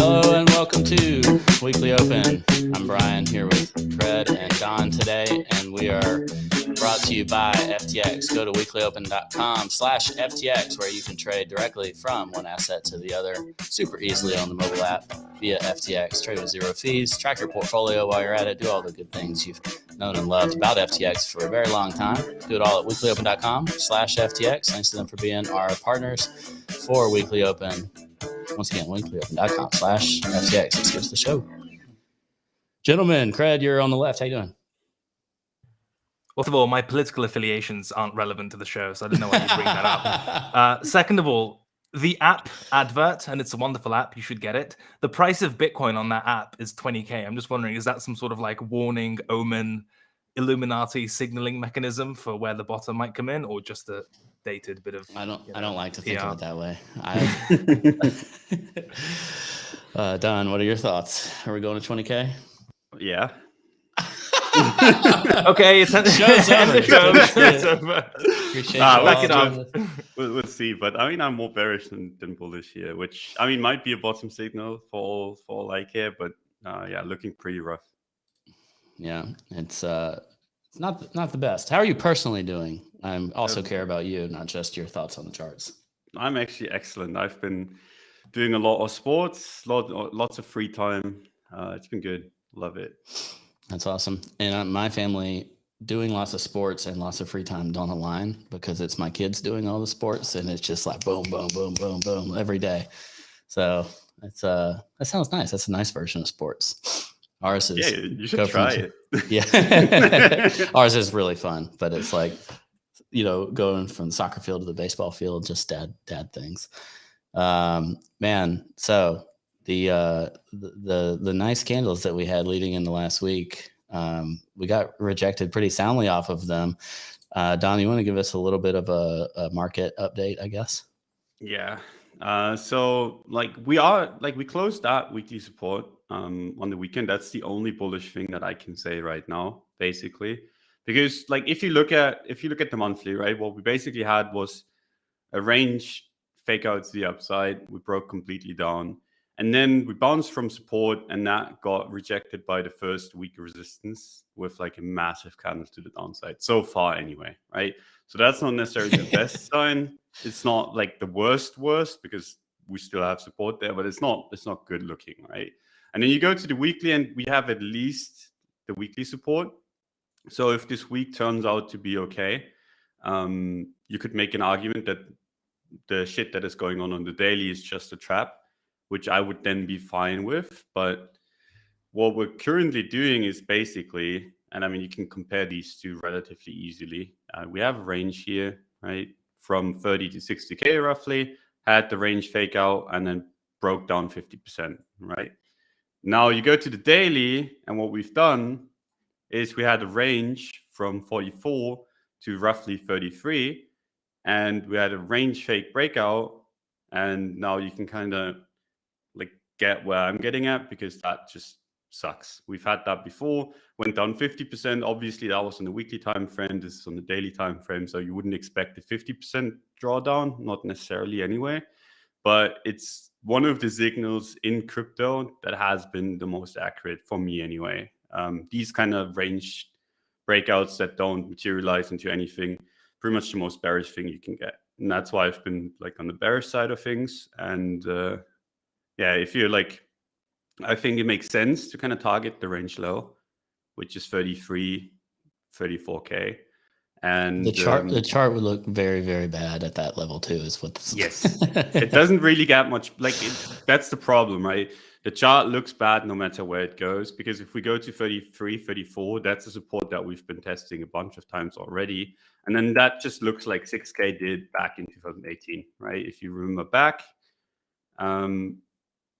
Hello and welcome to Weekly Open. I'm Brian here with Cred and Don today, and we are brought to you by FTX. Go to weeklyopen.com/FTX where you can trade directly from one asset to the other super easily on the mobile app via FTX. Trade with zero fees, track your portfolio while you're at it, do all the good things you've known and loved about FTX for a very long time. Do it all at weeklyopen.com/FTX. Thanks to them for being our partners for Weekly Open. Once again, weeklyopen.com/FTX. Let's get to the show. Gentlemen, Cred, you're on the left. How you doing? First of all, my political affiliations aren't relevant to the show, so I don't know why you bring that up. Second of all, the app advert, and it's a wonderful app, you should get it. The price of Bitcoin on that app is 20K. I'm just wondering, is that some sort of like warning, omen, Illuminati signaling mechanism for where the bottom might come in, or just a dated bit of... I don't like to think of it that way. Don, what are your thoughts? Are we going to 20K? Yeah. Okay, it's show's over. Show's over. We'll see, but I mean, I'm more bearish than bullish here, which I mean might be a bottom signal for all I care, but yeah, looking pretty rough. Yeah, it's not the best. How are you personally doing? I also care about you, not just your thoughts on the charts. I'm actually excellent. I've been doing a lot of sports, lots of free time. It's been good. Love it. That's awesome. And my family doing lots of sports and lots of free time don't align because it's my kids doing all the sports, and it's just like boom, boom, boom, boom, boom every day. So it's that sounds nice. That's a nice version of sports. Ours is you should try it. Yeah, ours is really fun, but it's like going from the soccer field to the baseball field, just dad things. Man, so. The nice candles that we had leading into last week, we got rejected pretty soundly off of them. Don, you want to give us a little bit of a market update, I guess? Yeah. So we closed that weekly support on the weekend. That's the only bullish thing that I can say right now, basically, because if you look at the monthly, right, what we basically had was a range fake out to the upside. We broke completely down. And then we bounced from support, and that got rejected by the first weak resistance with a massive candle to the downside. So far, anyway, right? So that's not necessarily the best sign. It's not the worst because we still have support there, but it's not good looking, right? And then you go to the weekly, and we have at least the weekly support. So if this week turns out to be okay, you could make an argument that the shit that is going on the daily is just a trap, which I would then be fine with. But what we're currently doing is basically, and I mean, you can compare these two relatively easily. We have a range here, right? From 30 to 60K roughly, had the range fake out and then broke down 50%, right? Now you go to the daily, and what we've done is we had a range from 44 to roughly 33, and we had a range fake breakout. And now you can kind of get where I'm getting at, because that just sucks. We've had that before, went down 50%. Obviously, that was on the weekly time frame. This is on the daily time frame, so you wouldn't expect a 50% drawdown, not necessarily anyway. But it's one of the signals in crypto that has been the most accurate for me anyway. These kind of range breakouts that don't materialize into anything, pretty much the most bearish thing you can get. And that's why I've been on the bearish side of things. And yeah, if you're I think it makes sense to kind of target the range low, which is 33, 34K. And the chart would look very, very bad at that level too, is what this yes. It doesn't really get much, that's the problem, right? The chart looks bad no matter where it goes, because if we go to 33, 34, that's a support that we've been testing a bunch of times already. And then that just looks like 6K did back in 2018, right? If you remember back,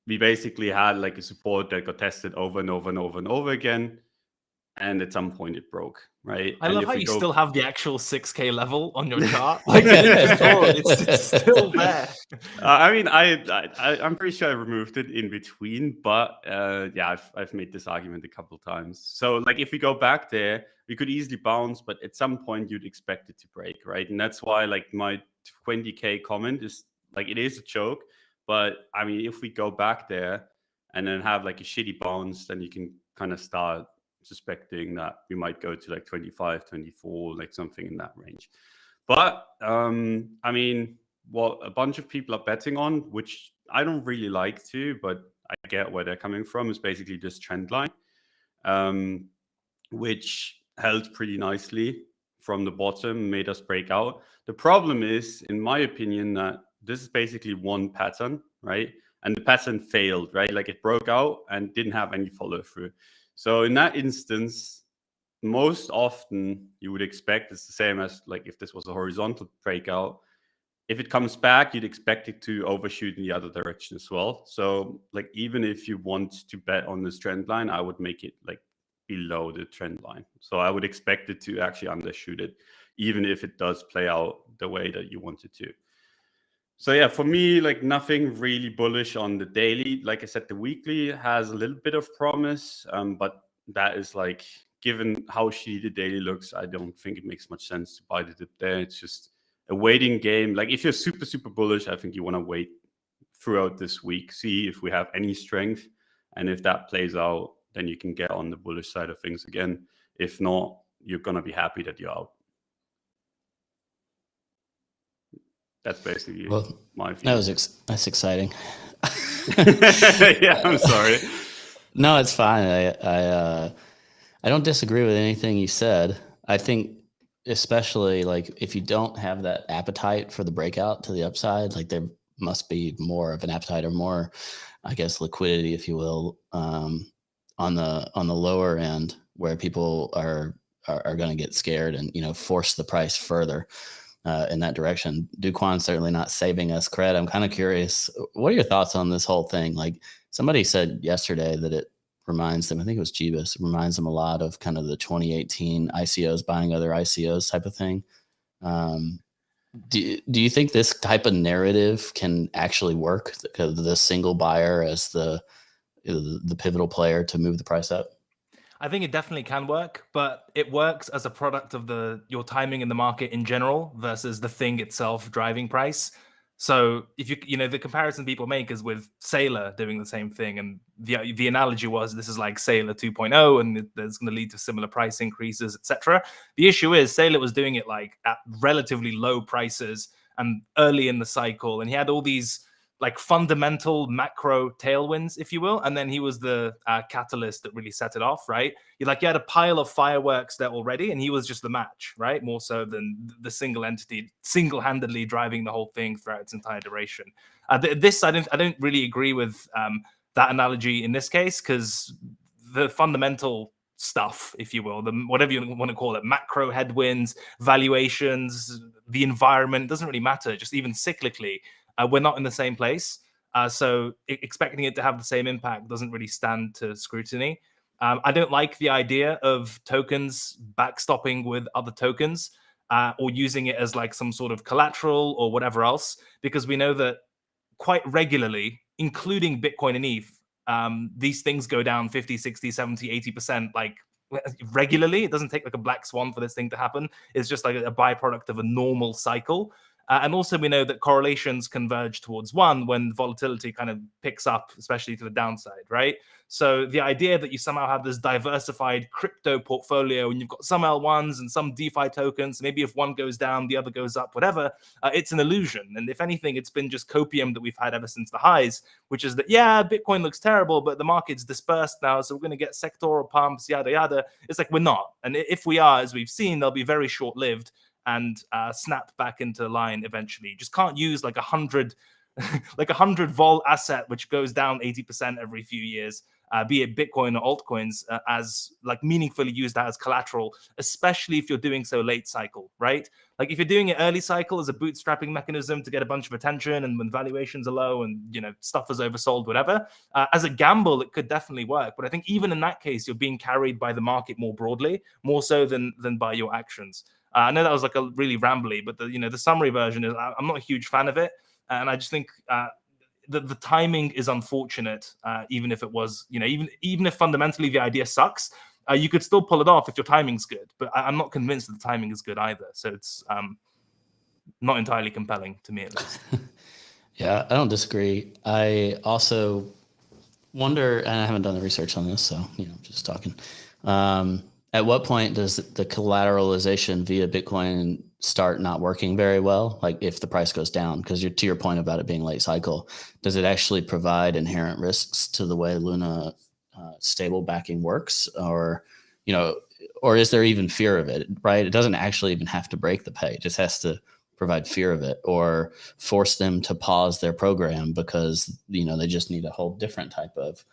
we basically had a support that got tested over and over and over and over again. And at some point it broke, right? I and love how you still have the actual 6K level on your chart. It's still there. I mean, I'm pretty sure I removed it in between, but yeah, I've made this argument a couple times. So if we go back there, we could easily bounce, but at some point you'd expect it to break, right? And that's why my 20K comment is it is a joke. But I mean, if we go back there, and then have like a shitty bounce, then you can kind of start suspecting that we might go to like 25, 24, like something in that range. But I mean, what a bunch of people are betting on, which I don't really like to, but I get where they're coming from, is basically this trend line, which held pretty nicely from the bottom, made us break out. The problem is, in my opinion, that this is basically one pattern, right? And the pattern failed, right? Like it broke out and didn't have any follow through. So in that instance, most often you would expect it's the same as like if this was a horizontal breakout. If it comes back, you'd expect it to overshoot in the other direction as well. So like even if you want to bet on this trend line, I would make it like below the trend line. So I would expect it to actually undershoot it, even if it does play out the way that you want it to. So yeah, for me, like nothing really bullish on the daily. Like I said, the weekly has a little bit of promise, but that is like, given how shitty the daily looks, I don't think it makes much sense to buy the dip there. It's just a waiting game. Like if you're super, super bullish, I think you want to wait throughout this week, see if we have any strength. And if that plays out, then you can get on the bullish side of things again. If not, you're going to be happy that you're out. That's basically my view. That's exciting. Yeah, I'm sorry. No, it's fine. I don't disagree with anything you said. I think especially like if you don't have that appetite for the breakout to the upside, like there must be more of an appetite or more, I guess, liquidity, if you will, on the lower end where people are going to get scared and, you know, force the price further in that direction. Duquan's certainly not saving us. Cred, I'm kind of curious, what are your thoughts on this whole thing? Like somebody said yesterday that it reminds them, I think it was Jeebus, it reminds them a lot of kind of the 2018 ICOs buying other ICOs type of thing. Do you think this type of narrative can actually work? The single buyer as the pivotal player to move the price up? I think it definitely can work, but it works as a product of your timing in the market in general versus the thing itself driving price. So if you know, the comparison people make is with Sailor doing the same thing, and the analogy was this is like Sailor 2.0, and there's going to lead to similar price increases, etc. The issue is Sailor was doing it like at relatively low prices and early in the cycle, and he had all these like fundamental macro tailwinds, if you will, and then he was the catalyst that really set it off, right? You had a pile of fireworks there already, and he was just the match, right? More so than the single entity single-handedly driving the whole thing throughout its entire duration. I don't really agree with that analogy in this case, because the fundamental stuff, if you will, whatever you want to call it, macro headwinds, valuations, the environment, doesn't really matter. Just even cyclically, we're not in the same place. So expecting it to have the same impact doesn't really stand to scrutiny. I don't like the idea of tokens backstopping with other tokens or using it as like some sort of collateral or whatever else, because we know that quite regularly, including Bitcoin and ETH, these things go down 50, 60, 70, 80%, like regularly. It doesn't take like a black swan for this thing to happen. It's just like a byproduct of a normal cycle. And also we know that correlations converge towards one when volatility kind of picks up, especially to the downside, right? So the idea that you somehow have this diversified crypto portfolio and you've got some L1s and some DeFi tokens, maybe if one goes down, the other goes up, whatever, it's an illusion. And if anything, it's been just copium that we've had ever since the highs, which is that, yeah, Bitcoin looks terrible, but the market's dispersed now, so we're going to get sectoral pumps, yada, yada. It's like we're not. And if we are, as we've seen, they'll be very short-lived and snap back into line eventually. You just can't use like 100 vol asset which goes down 80% every few years, be it Bitcoin or altcoins, as like meaningfully use that as collateral, especially if you're doing so late cycle, right? Like if you're doing it early cycle as a bootstrapping mechanism to get a bunch of attention and when valuations are low and, you know, stuff is oversold, whatever, as a gamble, it could definitely work. But I think even in that case, you're being carried by the market more broadly, more so than by your actions. I know that was like a really rambly, but the summary version is I'm not a huge fan of it, and I just think the timing is unfortunate. Even if it was, even if fundamentally the idea sucks, you could still pull it off if your timing's good. But I'm not convinced that the timing is good either. So it's not entirely compelling to me, at least. Yeah, I don't disagree. I also wonder, and I haven't done the research on this, so I'm just talking. At what point does the collateralization via Bitcoin start not working very well? Like if the price goes down, because to your point about it being late cycle, does it actually provide inherent risks to the way Luna stable backing works, or is there even fear of it? Right, it doesn't actually even have to break the pay; it just has to provide fear of it or force them to pause their program because they just need a whole different type of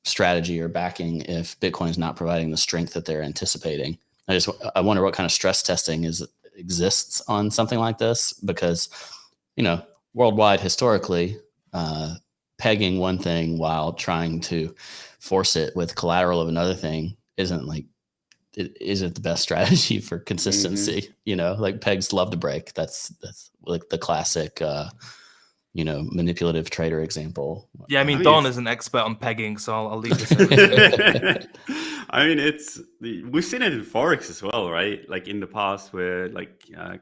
strategy or backing if Bitcoin is not providing the strength that they're anticipating. I wonder what kind of stress testing exists on something like this, because worldwide historically pegging one thing while trying to force it with collateral of another thing isn't the best strategy for consistency. Like pegs love to break. That's like the classic manipulative trader example. Yeah, I mean, Don is an expert on pegging, so I'll leave this in. I mean, we've seen it in Forex as well, right? Like in the past where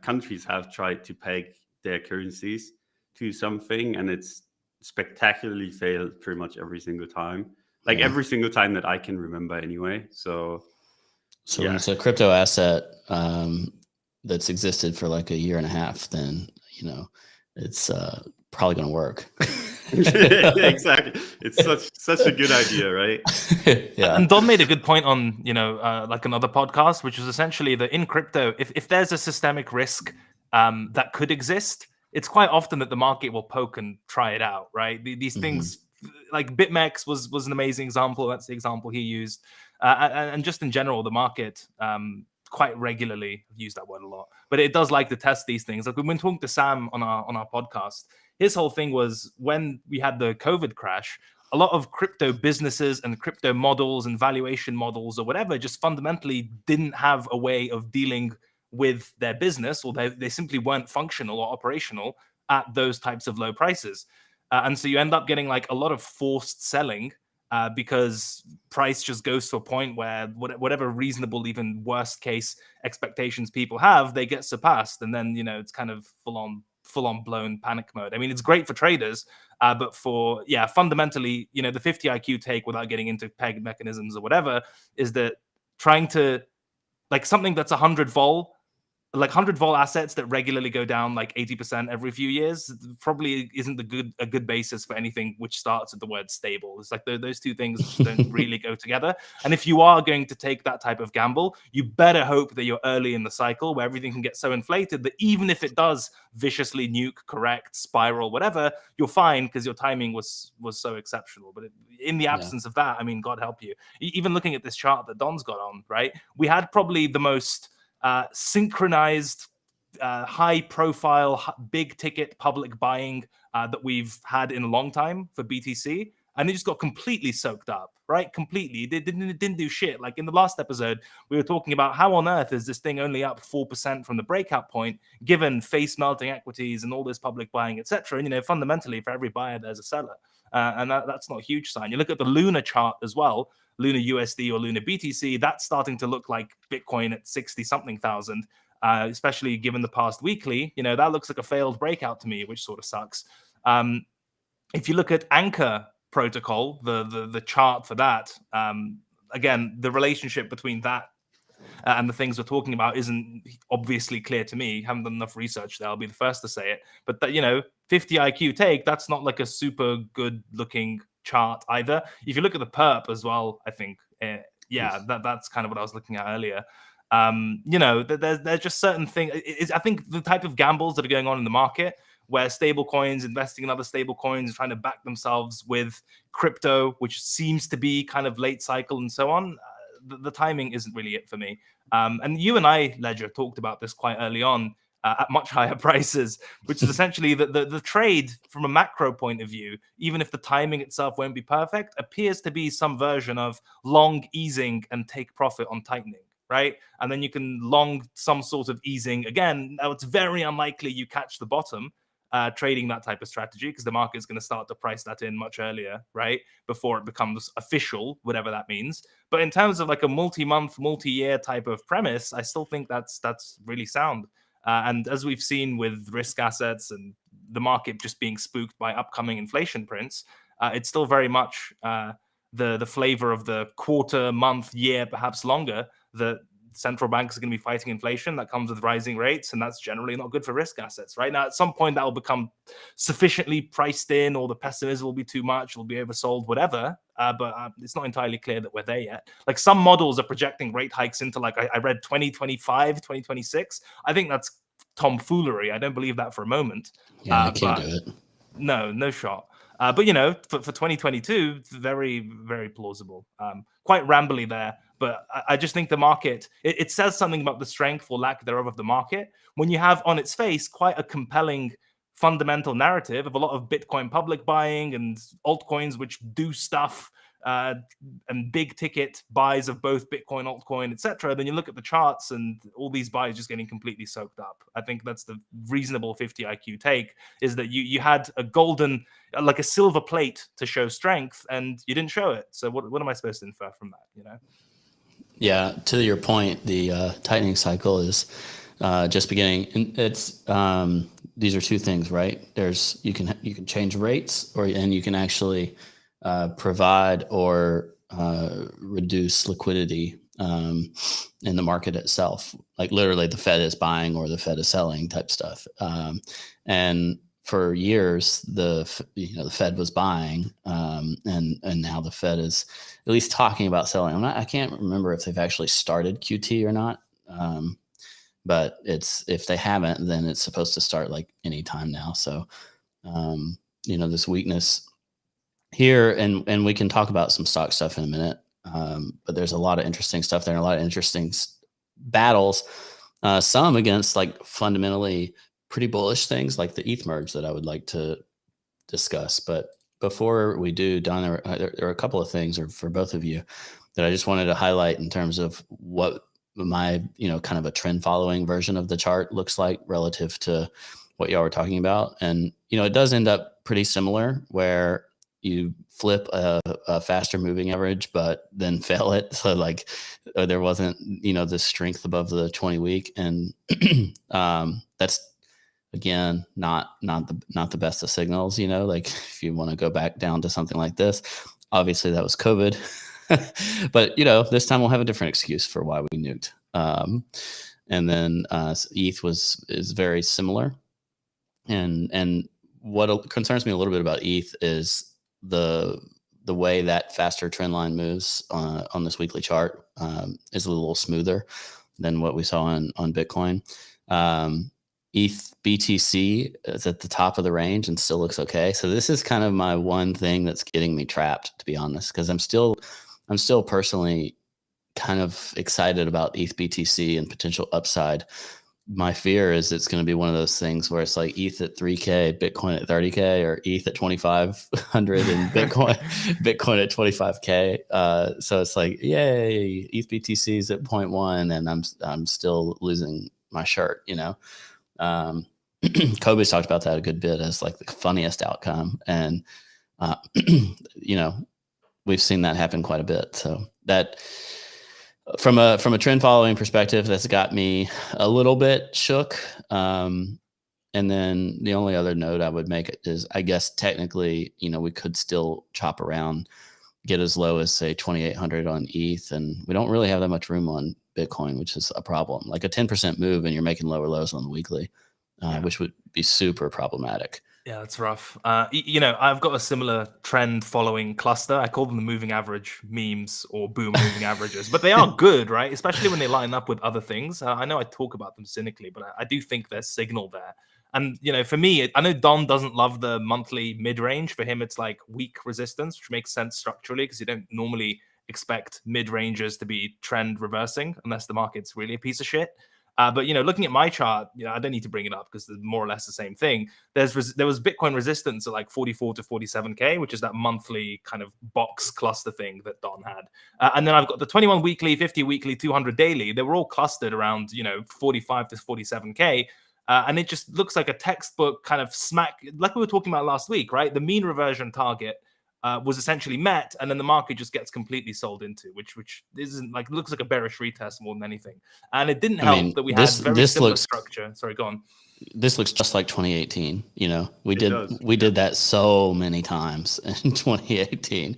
countries have tried to peg their currencies to something and it's spectacularly failed pretty much every single time. Every single time that I can remember anyway. So when it's a crypto asset that's existed for like a year and a half, then it's probably going to work. Exactly. It's such a good idea, right? Yeah. And Don made a good point on like another podcast, which was essentially that in crypto, if there's a systemic risk that could exist, it's quite often that the market will poke and try it out, right? These things, like BitMEX was an amazing example. That's the example he used, and just in general, the market quite regularly, I've used that word a lot, but it does like to test these things. Like we've been talking to Sam on our podcast. His whole thing was when we had the COVID crash, a lot of crypto businesses and crypto models and valuation models or whatever just fundamentally didn't have a way of dealing with their business, or they simply weren't functional or operational at those types of low prices. And so you end up getting like a lot of forced selling because price just goes to a point where whatever reasonable, even worst case expectations people have, they get surpassed. And then, it's kind of full on blown panic mode. I mean, it's great for traders, but for, fundamentally, the 50 IQ take, without getting into peg mechanisms or whatever, is that trying to, like, something that's 100 vol, like 100 vol assets that regularly go down like 80% every few years probably isn't a good basis for anything which starts with the word stable. It's like those two things just don't really go together. And if you are going to take that type of gamble, you better hope that you're early in the cycle where everything can get so inflated that even if it does viciously nuke, correct, spiral, whatever, you're fine because your timing was so exceptional. But in the absence of that, I mean, God help you. Even looking at this chart that Don's got on, right? We had probably the most synchronized, high-profile, big-ticket public buying that we've had in a long time for BTC, and it just got completely soaked up, right? Completely. It didn't do shit. Like in the last episode, we were talking about how on earth is this thing only up 4% from the breakout point, given face-melting equities and all this public buying, etc. And fundamentally, for every buyer, there's a seller, and that's not a huge sign. You look at the Luna chart as well. Luna USD or Luna BTC, that's starting to look like Bitcoin at 60-something thousand, especially given the past weekly. That looks like a failed breakout to me, which sort of sucks. If you look at Anchor Protocol, the chart for that, again, the relationship between that and the things we're talking about isn't obviously clear to me. Haven't done enough research there, I'll be the first to say it. But that 50 IQ take, that's not like a super good looking chart either. If you look at the perp as well, I think that's kind of what I was looking at earlier. There's just certain things. I think the type of gambles that are going on in the market, where stable coins, investing in other stable coins, trying to back themselves with crypto, which seems to be kind of late cycle and so on, the timing isn't really it for me. And you and I, Ledger, talked about this quite early on at much higher prices, which is essentially the trade from a macro point of view, even if the timing itself won't be perfect, appears to be some version of long easing and take profit on tightening, right? And then you can long some sort of easing again. Now, it's very unlikely you catch the bottom trading that type of strategy, because the market is going to start to price that in much earlier, right? Before it becomes official, whatever that means. But in terms of like a multi-month, multi-year type of premise, I still think that's really sound. And as we've seen with risk assets and the market just being spooked by upcoming inflation prints, it's still very much the flavor of the quarter, month, year, perhaps longer, that central banks are going to be fighting inflation that comes with rising rates, and that's generally not good for risk assets. Right now, at some point, that will become sufficiently priced in, or the pessimism will be too much, it'll be oversold, whatever. But it's not entirely clear that we're there yet. Like, some models are projecting rate hikes into, like, I read 2025, 2026. I think that's tomfoolery. I don't believe that for a moment. Yeah, I can't do it. No shot. But for 2022, very, very plausible. Quite rambly there, but I just think the market, it says something about the strength or lack thereof of the market when you have on its face quite a compelling fundamental narrative of a lot of Bitcoin public buying and altcoins which do stuff, and big ticket buys of both Bitcoin, altcoin, etc. Then you look at the charts and all these buys just getting completely soaked up. I think that's the reasonable 50 IQ take, is that you had a golden, like a silver plate to show strength, and you didn't show it. So what am I supposed to infer from that? Yeah, to your point, the tightening cycle is just beginning. And it's these are two things, right? There's you can change rates, and you can actually provide or reduce liquidity in the market itself. Like, literally, the Fed is buying or the Fed is selling type stuff. And for years, the Fed was buying, and now the Fed is at least talking about selling. I can't remember if they've actually started QT or not. But if they haven't, then it's supposed to start like any time now. So, this weakness here, and we can talk about some stock stuff in a minute. But there's a lot of interesting stuff there, and a lot of interesting battles. Some against like fundamentally pretty bullish things like the ETH merge that I would like to discuss. But before we do, Don, there are a couple of things, or for both of you, that I just wanted to highlight in terms of what my, kind of a trend following version of the chart looks like relative to what y'all were talking about. And, it does end up pretty similar, where you flip a faster moving average, but then fail it. So like there wasn't, the strength above the 20 week. And that's, again, not the best of signals, like if you want to go back down to something like this, obviously that was COVID. But this time we'll have a different excuse for why we nuked. And then ETH is very similar. And what concerns me a little bit about ETH is the way that faster trend line moves on this weekly chart is a little smoother than what we saw on Bitcoin. ETH BTC is at the top of the range and still looks okay. So this is kind of my one thing that's getting me trapped, to be honest, because I'm still personally kind of excited about ETH BTC and potential upside. My fear is it's going to be one of those things where it's like ETH at 3K, Bitcoin at 30K, or ETH at 2,500 and Bitcoin at 25K. So it's like, yay, ETH BTC is at 0.1 and I'm still losing my shirt, Kobe's talked about that a good bit as like the funniest outcome. And, we've seen that happen quite a bit. So that from a trend following perspective, that's got me a little bit shook. And then the only other note I would make is, I guess technically, we could still chop around, get as low as say 2,800 on ETH, and we don't really have that much room on Bitcoin, which is a problem. Like a 10% move and you're making lower lows on the weekly, which would be super problematic. Yeah, that's rough. I've got a similar trend following cluster. I call them the moving average memes or boom moving averages, but they are good, right? Especially when they line up with other things. I know I talk about them cynically, but I do think there's signal there. And, for me, I know Don doesn't love the monthly mid-range. For him, it's like weak resistance, which makes sense structurally because you don't normally expect mid-rangers to be trend reversing unless the market's really a piece of shit. But looking at my chart, I don't need to bring it up because it's more or less the same thing. There was Bitcoin resistance at like 44 to 47K, which is that monthly kind of box cluster thing that Don had. And then I've got the 21 weekly, 50 weekly, 200 daily. They were all clustered around 45 to 47K. And it just looks like a textbook kind of smack, like we were talking about last week, right? The mean reversion target was essentially met, and then the market just gets completely sold into, which isn't like, looks like a bearish retest more than anything. And it didn't help that we had very similar structure. Sorry, go on. This looks just like 2018. You know, we did that so many times in 2018.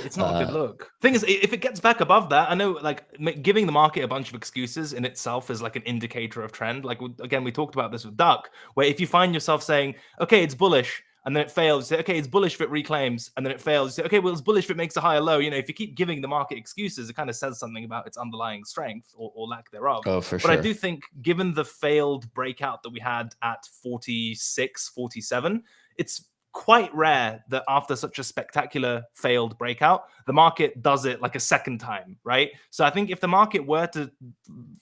It's not a good look. Thing is, if it gets back above that, I know like giving the market a bunch of excuses in itself is like an indicator of trend. Like, again, we talked about this with Duck, where if you find yourself saying, okay, it's bullish, and then it fails, you say, okay, it's bullish if it reclaims, and then it fails, you say, okay, well, it's bullish if it makes a higher low. You know, if you keep giving the market excuses, it kind of says something about its underlying strength or lack thereof. Oh, for sure. But I do think, given the failed breakout that we had at 46, 47, it's quite rare that after such a spectacular failed breakout, the market does it like a second time, right? So I think if the market were to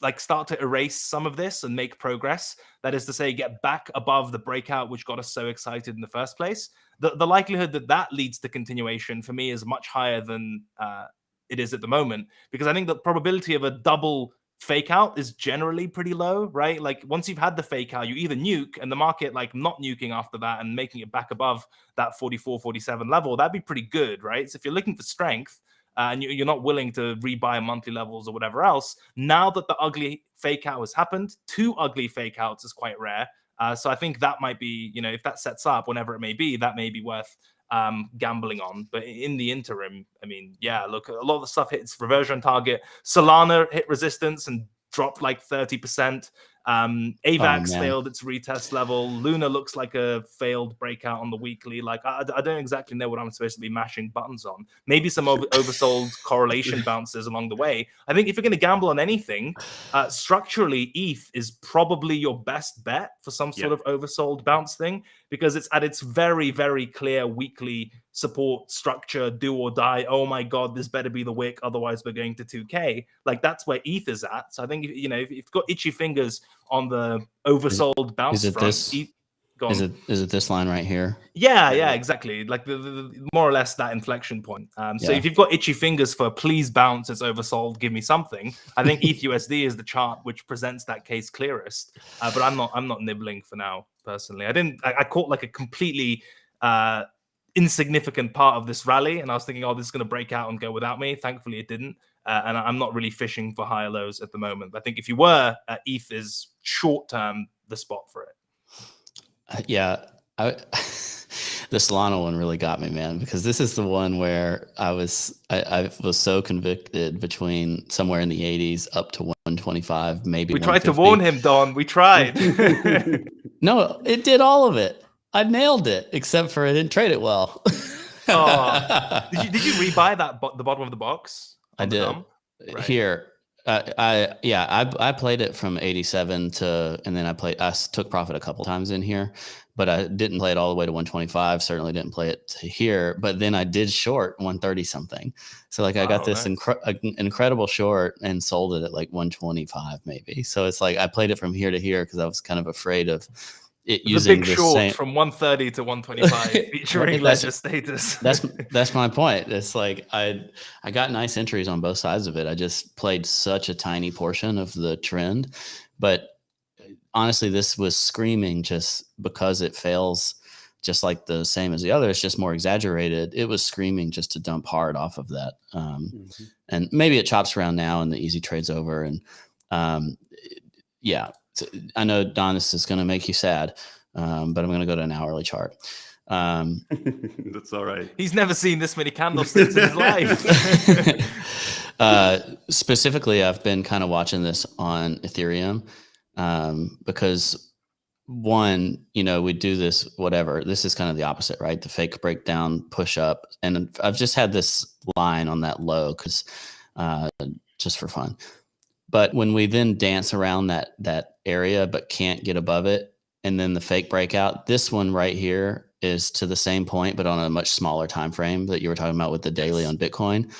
like start to erase some of this and make progress, that is to say, get back above the breakout which got us so excited in the first place, the likelihood that that leads to continuation for me is much higher than it is at the moment, because I think the probability of a double fake out is generally pretty low, right? Like once you've had the fake out, you either nuke, and the market like not nuking after that and making it back above that 44, 47 level, that'd be pretty good, right? So if you're looking for strength and you're not willing to rebuy monthly levels or whatever else, now that the ugly fake out has happened, 2 ugly fake outs is quite rare. So I think that might be, you know, if that sets up whenever it may be, that may be worth gambling on. But in the interim, I mean, yeah, look, a lot of the stuff hits reversion target. Solana hit resistance and dropped like 30%. AVAX failed its retest level. Luna looks like a failed breakout on the weekly. Like I don't exactly know what I'm supposed to be mashing buttons on. Maybe some oversold correlation bounces along the way. I think if you're going to gamble on anything, structurally, ETH is probably your best bet for some sort of oversold bounce thing, because it's at its very, very clear weekly support structure, do or die. Oh my God, this better be the wick, otherwise we're going to 2K. Like that's where ETH is at. So I think, you know, if you've got itchy fingers on the oversold bounce front, is it this line right here? Yeah, exactly. Like the more or less that inflection point. So if you've got itchy fingers for please bounce, it's oversold, give me something, I think ETHUSD is the chart which presents that case clearest. But I'm not nibbling for now personally. I caught like a completely insignificant part of this rally, and I was thinking, oh, this is going to break out and go without me. Thankfully it didn't, and I'm not really fishing for higher lows at the moment. But I think if you were, ETH is short term the spot for it. The Solana one really got me, man, because this is the one where I was so convicted between somewhere in the 80s up to 125, maybe. We tried to warn him, Don. We tried. No, it did all of it. I nailed it, except for I didn't trade it well. Did you rebuy the bottom of the box? I did. Right. Here. I played it from 87 to, and then I took profit a couple times in here, but I didn't play it all the way to 125. Certainly didn't play it to here, but then I did short 130 something. So like I got this incredible short and sold it at like 125 maybe. So it's like I played it from here to here because I was kind of afraid of it using the big short from 130 to 125 featuring ledger status. That's my point. It's like I got nice entries on both sides of it. I just played such a tiny portion of the trend, but honestly, this was screaming just because it fails just like the same as the other. It's just more exaggerated. It was screaming just to dump hard off of that. And maybe it chops around now and the easy trade's over. And I know, Don, this is going to make you sad, but I'm going to go to an hourly chart. That's all right. He's never seen this many candlesticks in his life. Specifically, I've been kind of watching this on Ethereum because one, we do this, whatever. This is kind of the opposite, right? The fake breakdown, push up. And I've just had this line on that low because just for fun. But when we then dance around that area but can't get above it, and then the fake breakout, this one right here is to the same point but on a much smaller time frame that you were talking about with the daily on Bitcoin,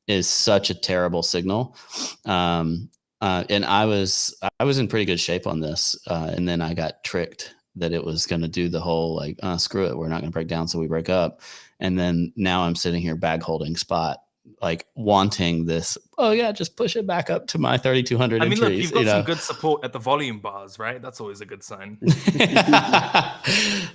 is such a terrible signal. And I was in pretty good shape on this, and then I got tricked that it was going to do the whole like, screw it, we're not going to break down, so we break up. And then now I'm sitting here bag holding spot, like wanting this, just push it back up to my 3,200 entries. Look, you've got some good support at the volume bars, right? That's always a good sign.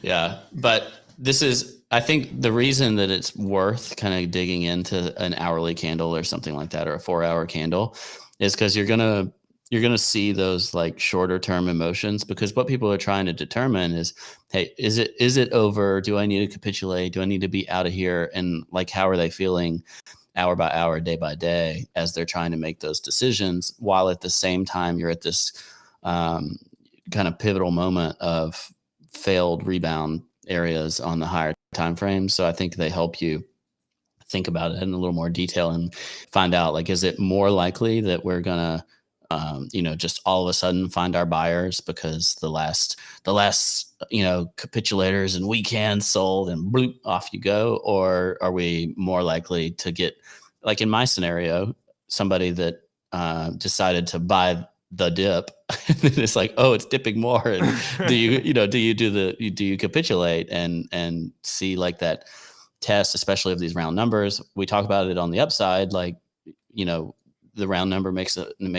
Yeah, but this is, I think the reason that it's worth kind of digging into an hourly candle or something like that, or a 4-hour candle, is because you're gonna see those like shorter term emotions. Because what people are trying to determine is, hey, is it over? Do I need to capitulate? Do I need to be out of here? And like, how are they feeling hour by hour, day by day, as they're trying to make those decisions, while at the same time you're at this kind of pivotal moment of failed rebound areas on the higher time frame. So I think they help you think about it in a little more detail and find out, like, is it more likely that we're gonna just all of a sudden find our buyers because the last capitulators and weekends sold and bloop, off you go? Or are we more likely to get, like in my scenario, somebody that decided to buy the dip and then it's like, oh, it's dipping more, and do you capitulate and see like that test, especially of these round numbers? We talk about it on the upside, like, the round number makes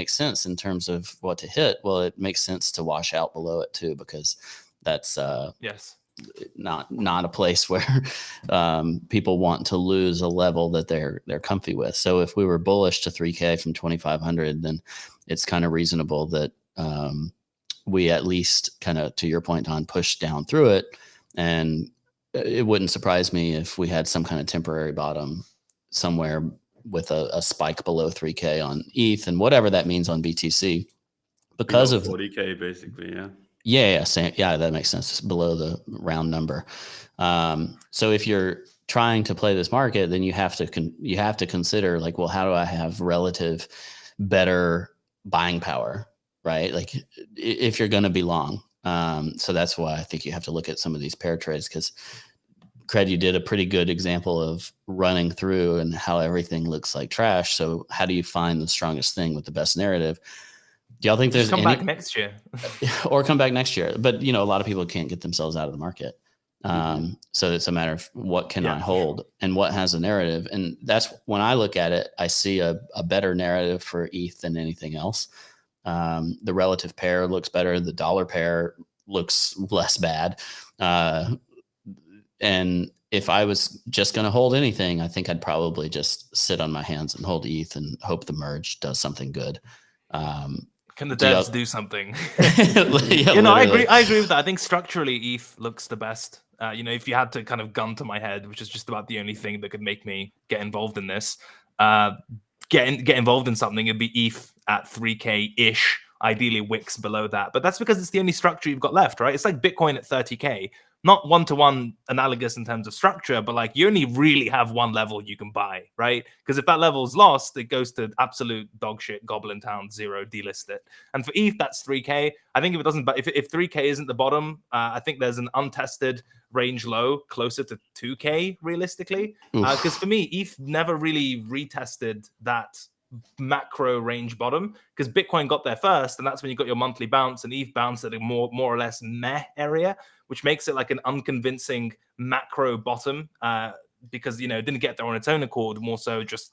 sense in terms of what to hit. Well, it makes sense to wash out below it too, because that's yes, not a place where people want to lose a level that they're comfy with. So if we were bullish to 3K from 2,500, then it's kind of reasonable that we at least kind of, to your point, Don, push down through it. And it wouldn't surprise me if we had some kind of temporary bottom somewhere with a spike below 3K on ETH and whatever that means on BTC, because below of 40K basically. Yeah, that makes sense. It's below the round number. So if you're trying to play this market, then you have to consider, like, well, how do I have relative better buying power, right? Like, if you're going to be long. So that's why I think you have to look at some of these pair trades, because Cred, you did a pretty good example of running through and how everything looks like trash. So how do you find the strongest thing with the best narrative? Do y'all think there's come back next year or come back next year? But a lot of people can't get themselves out of the market. So it's a matter of what can I hold and what has a narrative. And that's when I look at it, I see a better narrative for ETH than anything else. The relative pair looks better. The dollar pair looks less bad. And if I was just going to hold anything, I think I'd probably just sit on my hands and hold ETH and hope the merge does something good. Can the devs do something? Yeah, I agree with that. I think structurally ETH looks the best. If you had to kind of gun to my head, which is just about the only thing that could make me get involved in this, get involved in something, it'd be ETH at 3K-ish, ideally wicks below that. But that's because it's the only structure you've got left, right? It's like Bitcoin at 30K. Not one-to-one analogous in terms of structure, but like you only really have one level you can buy, right? Because if that level's lost, it goes to absolute dog shit, Goblin Town, 0, delist it. And for ETH, that's 3K. I think if it doesn't, if 3K isn't the bottom, I think there's an untested range low closer to 2K realistically. Because for me, ETH never really retested that macro range bottom, because Bitcoin got there first, and that's when you got your monthly bounce, and ETH bounced at a more or less meh area, which makes it like an unconvincing macro bottom, because it didn't get there on its own accord, more so just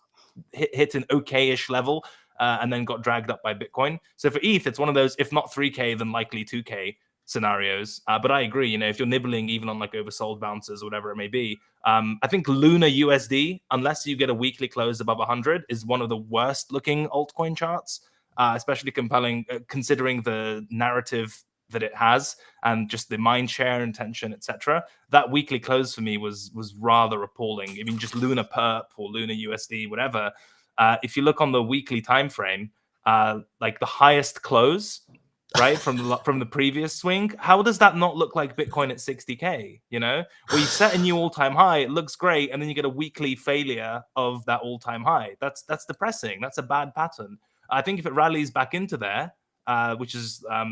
hit an okay-ish level, and then got dragged up by Bitcoin. So for ETH, it's one of those, if not 3K, then likely 2K scenarios. But I agree, if you're nibbling even on like oversold bounces or whatever it may be, I think Luna USD, unless you get a weekly close above 100, is one of the worst looking altcoin charts, especially compelling considering the narrative that it has and just the mind share intention, etc. That weekly close for me was rather appalling. I mean, just Luna Perp or Luna USD, whatever. If you look on the weekly time frame, like the highest close, right, from the previous swing, how does that not look like Bitcoin at 60K? Where you set a new all-time high, it looks great, and then you get a weekly failure of that all-time high. That's depressing. That's a bad pattern. I think if it rallies back into there, which is I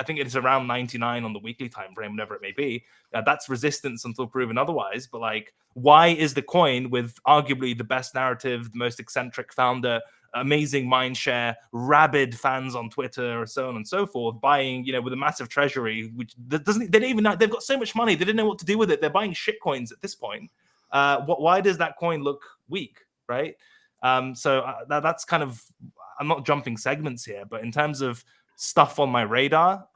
think it is around 99 on the weekly time frame, whatever it may be, that's resistance until proven otherwise. But like, why is the coin with arguably the best narrative, the most eccentric founder, amazing mind share, rabid fans on Twitter, or so on and so forth, buying, with a massive treasury, which they don't even know, they've got so much money, they didn't know what to do with it. They're buying shit coins at this point. Why does that coin look weak, right? So that's kind of, I'm not jumping segments here, but in terms of stuff on my radar,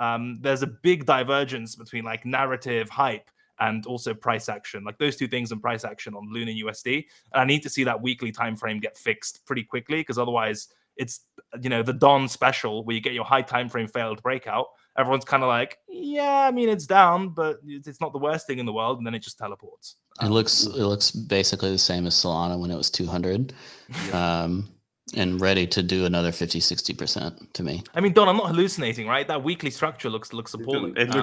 there's a big divergence between like narrative hype and also price action, like those two things and price action on Luna USD. And I need to see that weekly time frame get fixed pretty quickly, because otherwise it's, you know, the Dawn special where you get your high time frame failed breakout. Everyone's kind of like, yeah, I mean, it's down, but it's not the worst thing in the world, and then it just teleports. It looks basically the same as Solana when it was 200, and ready to do another 50-60% to me. I mean, Don, I'm not hallucinating, right? That weekly structure looks appalling. It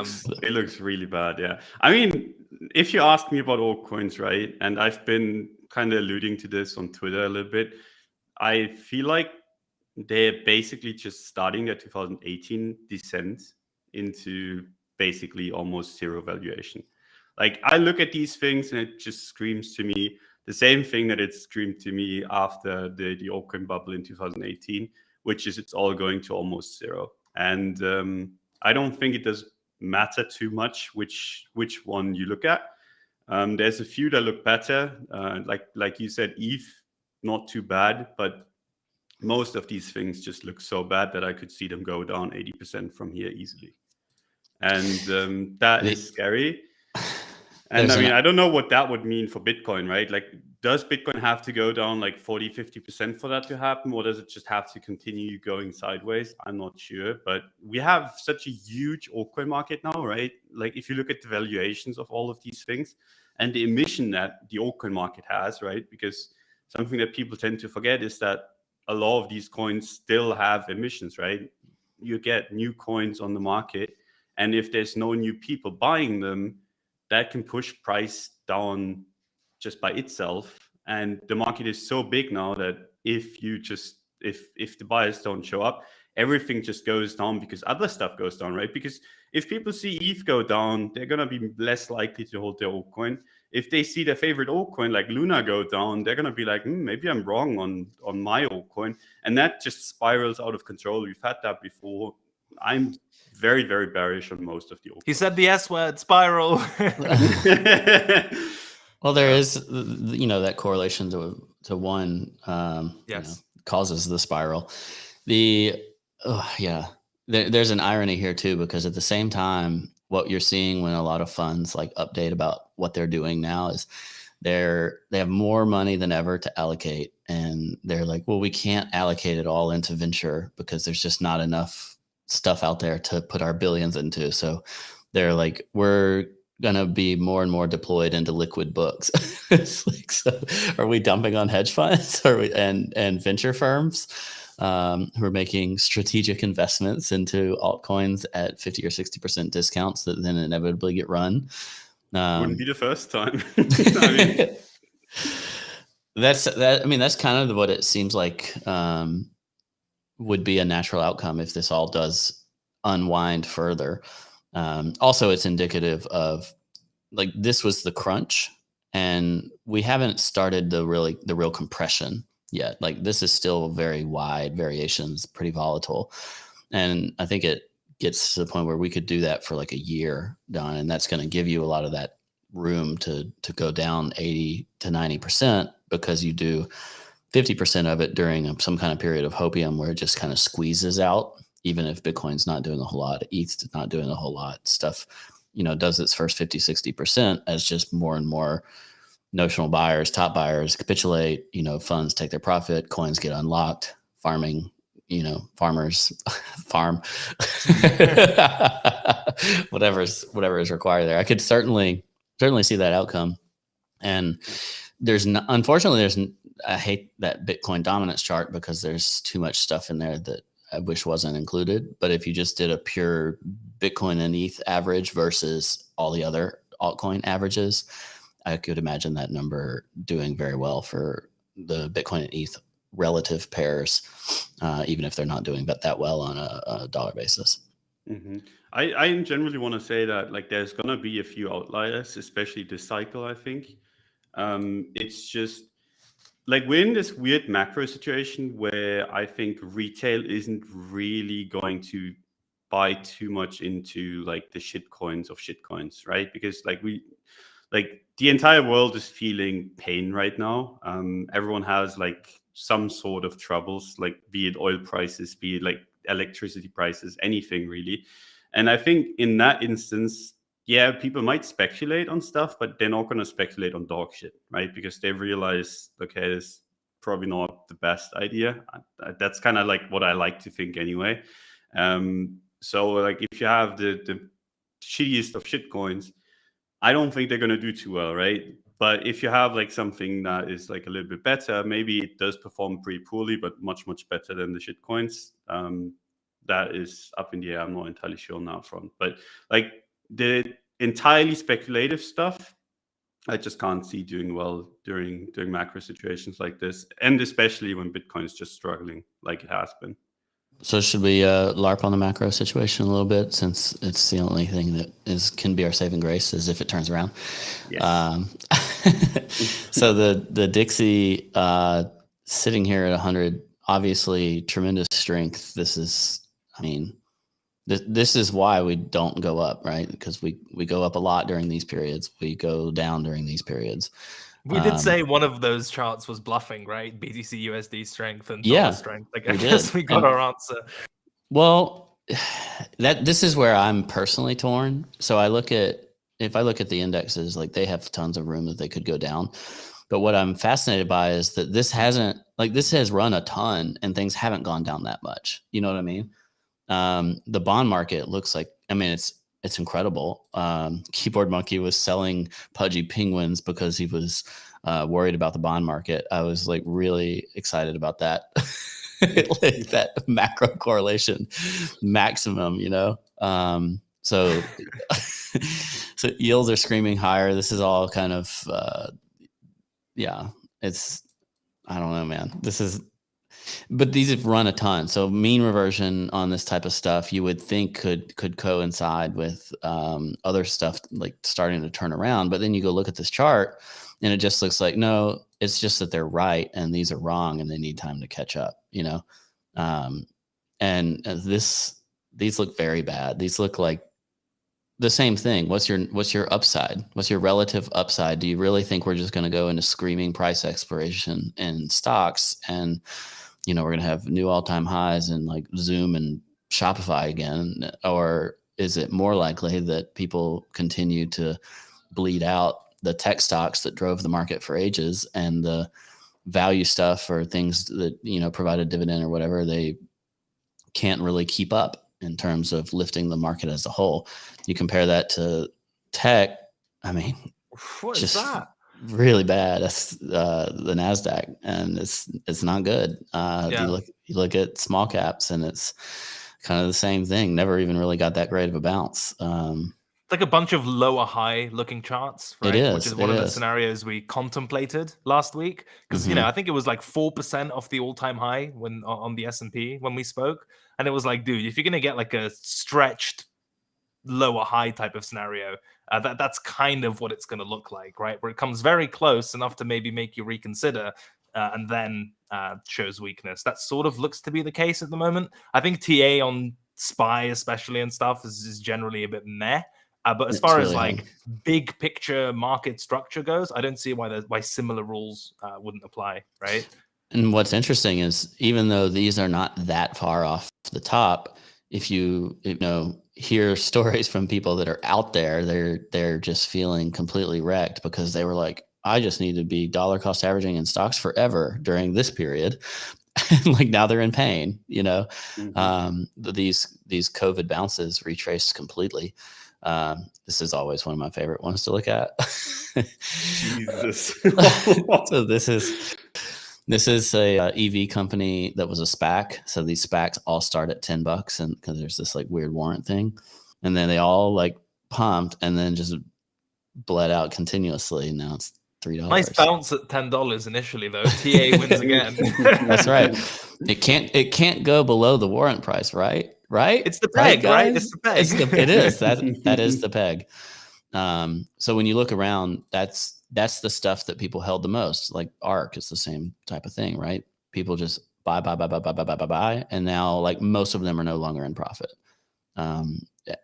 looks really bad. Yeah, I mean, if you ask me about altcoins, right, and I've been kind of alluding to this on Twitter a little bit, I feel like they're basically just starting their 2018 descent into basically almost zero valuation. Like, I look at these things and it just screams to me the same thing that it screamed to me after the altcoin bubble in 2018, which is it's all going to almost zero. And I don't think it does matter too much which one you look at. There's a few that look better. Like you said, ETH, not too bad, but most of these things just look so bad that I could see them go down 80% from here easily. And that is scary. And I mean, I don't know what that would mean for Bitcoin, right? Like, does Bitcoin have to go down like 40-50% for that to happen? Or does it just have to continue going sideways? I'm not sure. But we have such a huge altcoin market now, right? Like, if you look at the valuations of all of these things and the emission that the altcoin market has, right? Because something that people tend to forget is that a lot of these coins still have emissions, right? You get new coins on the market, and if there's no new people buying them, that can push price down just by itself. And the market is so big now that if the buyers don't show up, everything just goes down because other stuff goes down, right? Because if people see ETH go down, they're going to be less likely to hold their altcoin. If they see their favorite altcoin like Luna go down, they're going to be like, maybe I'm wrong on my altcoin. And that just spirals out of control. We've had that before. I'm very, very bearish on most of the altcoins. He said the S word, spiral. Well, there is, that correlation to one, yes, causes the spiral. There's an irony here too, because at the same time, what you're seeing when a lot of funds like update about what they're doing now is they have more money than ever to allocate, and they're like, well, we can't allocate it all into venture because there's just not enough stuff out there to put our billions into. So they're like, we're gonna be more and more deployed into liquid books. It's like, so are we dumping on hedge funds and venture firms who are making strategic investments into altcoins at 50 or 60% discounts that then inevitably get run? Wouldn't be the first time. That's kind of what it seems like would be a natural outcome if this all does unwind further. Also, it's indicative of, like, this was the crunch, and we haven't started the real compression yet. Like, this is still very wide variations, pretty volatile, and I think it gets to the point where we could do that for like a year, Don, and that's going to give you a lot of that room to go down 80-90%, because you do 50% of it during some kind of period of hopium where it just kind of squeezes out. Even if Bitcoin's not doing a whole lot, ETH's not doing a whole lot, stuff, does its first 50-60% as just more and more notional buyers, top buyers capitulate, funds take their profit, coins get unlocked, farming, farmers farm, whatever is required there. I could certainly see that outcome. And unfortunately, I hate that Bitcoin dominance chart because there's too much stuff in there that I wish wasn't included. But if you just did a pure Bitcoin and ETH average versus all the other altcoin averages, I could imagine that number doing very well for the Bitcoin and ETH relative pairs, even if they're not doing that well on a dollar basis. Mm-hmm. I generally want to say that, like, there's going to be a few outliers, especially this cycle, I think. It's just like we're in this weird macro situation where I think retail isn't really going to buy too much into like the shitcoins of shitcoins, right? Because the entire world is feeling pain right now. Everyone has like some sort of troubles, like be it oil prices, be it like electricity prices, anything really. And I think in that instance, yeah, people might speculate on stuff, but they're not going to speculate on dog shit, right? Because they realize, okay, it's probably not the best idea. That's kind of like what I like to think anyway. So like if you have the shittiest of shit coins, I don't think they're going to do too well, right? But if you have like something that is like a little bit better, maybe it does perform pretty poorly, but much better than the shit coins. That is up in the air. I'm not entirely sure on that front. But like the entirely speculative stuff, I just can't see doing well during macro situations like this, and especially when Bitcoin is just struggling like it has been. So should we LARP on the macro situation a little bit, since it's the only thing that can be our saving grace, is if it turns around. Yes. So the Dixie sitting here at 100, obviously tremendous strength. This is, I mean, this is why we don't go up, right? Because we go up a lot during these periods. We go down during these periods. We did say one of those charts was bluffing, right? BTC USD strength and Yeah, dollar strength. Like, I we guess did. we got And- our answer. Well, this is where I'm personally torn. So if I look at the indexes, like they have tons of room that they could go down. But what I'm fascinated by is that this has run a ton and things haven't gone down that much. You know what I mean? The bond market looks like, I mean, it's incredible. Keyboard Monkey was selling pudgy penguins because he was worried about the bond market. I was like really excited about that. Like that macro correlation maximum, you know? So yields are screaming higher. This is all kind of, I don't know, man. But these have run a ton. So mean reversion on this type of stuff, you would think could coincide with other stuff like starting to turn around. But then you go look at this chart and it just looks like, no, it's just that they're right and these are wrong and they need time to catch up, you know? And these look very bad. These look like the same thing. What's your upside? What's your relative upside? Do you really think we're just going to go into screaming price exploration in stocks and, you know, we're going to have new all-time highs in like Zoom and Shopify again? Or is it more likely that people continue to bleed out the tech stocks that drove the market for ages, and the value stuff or things that, you know, provide a dividend or whatever, they can't really keep up in terms of lifting the market as a whole? You compare that to tech, I mean, What is that? really bad. That's the NASDAQ, and it's not good. You look at small caps and it's kind of the same thing. Never even really got that great of a bounce. Like a bunch of lower high looking charts, right? It is. Which is one of the scenarios we contemplated last week. Because, you know, I think it was like 4% off the all-time high when on the S&P when we spoke. And it was like, dude, if you're going to get like a stretched lower high type of scenario, that's kind of what it's going to look like, right? Where it comes very close enough to maybe make you reconsider and then shows weakness. That sort of looks to be the case at the moment. I think TA on SPY especially and stuff is generally a bit meh. But as far really as like big picture market structure goes, I don't see why similar rules wouldn't apply, right? And what's interesting is, even though these are not that far off the top, if you know, hear stories from people that are out there, they're just feeling completely wrecked because they were like, I just need to be dollar cost averaging in stocks forever during this period. And like now they're in pain, you know. These COVID bounces retraced completely. This is always one of my favorite ones to look at. Jesus. So this is a EV company that was a SPAC. So these SPACs all start at $10, and because there's this like weird warrant thing, and then they all like pumped and then just bled out continuously. Now it's $3. Nice bounce at $10 initially though. TA wins again. That's right. It can't go below the warrant price, right? Right? It's the peg, right? It's the peg. It is. That is the peg. So when you look around, that's the stuff that people held the most. Like ARK is the same type of thing, right? People just buy, and now like most of them are no longer in profit.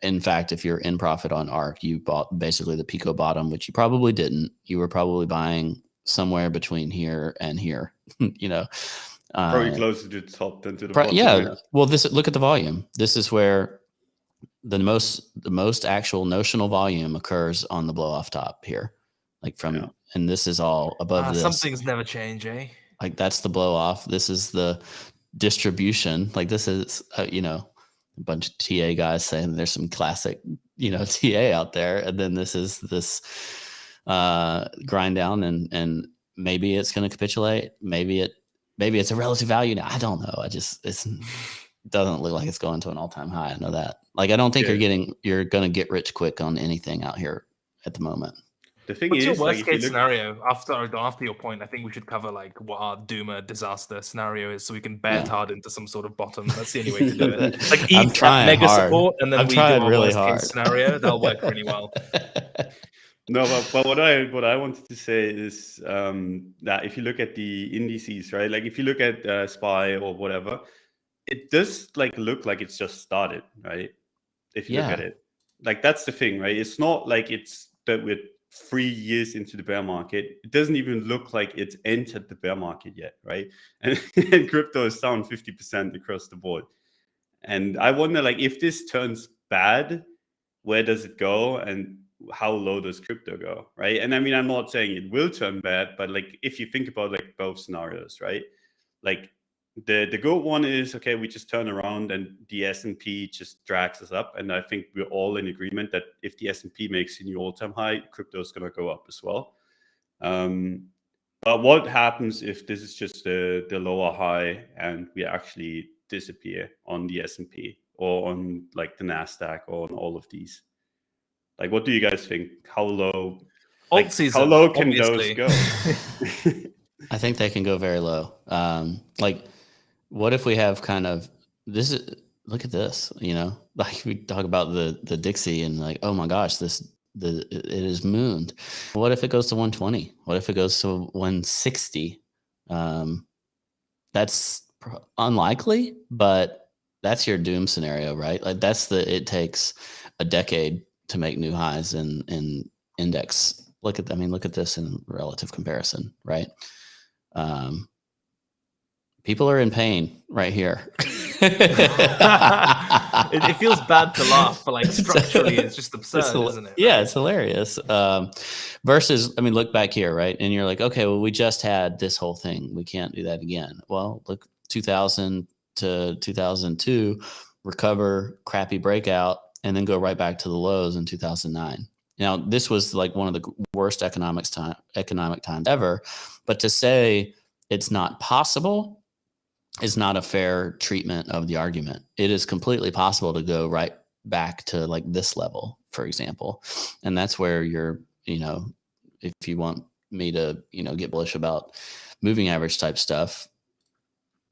In fact, if you're in profit on ARK, you bought basically the Pico bottom, which you probably didn't. You were probably buying somewhere between here and here, you know. Probably closer to the top than to the bottom. Yeah. Well, look at the volume. This is where the most actual notional volume occurs on the blow off top here, like from, and this is all above this. Some things never change, eh? Like that's the blow off. This is the distribution. Like this is, you know, a bunch of TA guys saying there's some classic, you know, TA out there. And then this is this grind down, and maybe it's going to capitulate. Maybe it's a relative value. Now, I don't know. It doesn't look like it's going to an all-time high. I know that. Like, I don't think you're going to get rich quick on anything out here at the moment. The thing What's is, your worst case scenario? After your point, I think we should cover like what our doomer disaster scenario is, so we can bear hard into some sort of bottom. That's the only way to do it. Like I'm trying mega hard. support, and then I'm we do trying our really worst hard. case scenario. That'll work really well. No, but what I wanted to say is that if you look at the indices, right? Like if you look at SPY or whatever, it does like look like it's just started, right? If you look at it, like that's the thing, right? It's not like it's that we're 3 years into the bear market. It doesn't even look like it's entered the bear market yet, right? And crypto is down 50% across the board. And I wonder, like, if this turns bad, where does it go, and how low does crypto go, right? And I mean, I'm not saying it will turn bad, but like if you think about like both scenarios, right? Like the good one is, okay, we just turn around and the S&P just drags us up. And I think we're all in agreement that if the S&P makes a new all-time high, crypto is going to go up as well. But what happens if this is just the lower high and we actually disappear on the S&P or on like the NASDAQ or on all of these? Like, what do you guys think? How low? Like, season, how low can obviously. those go? I think they can go very low. Like, what if we have kind of this? Look at this. You know, like we talk about the Dixie and like, oh my gosh, it is mooned. What if it goes to 120? What if it goes to 160? That's unlikely, but that's your doom scenario, right? Like it takes a decade to make new highs in index. Look at this in relative comparison, right? People are in pain right here. It feels bad to laugh, but like structurally, it's just absurd, isn't it? Yeah, it's hilarious. Versus, I mean, look back here, right? And you're like, okay, well, we just had this whole thing. We can't do that again. Well, look, 2000 to 2002, recover, crappy breakout, and then go right back to the lows in 2009. Now, this was like one of the worst economic times ever. But to say it's not possible is not a fair treatment of the argument. It is completely possible to go right back to like this level, for example. And that's where you're, you know, if you want me to, you know, get bullish about moving average type stuff,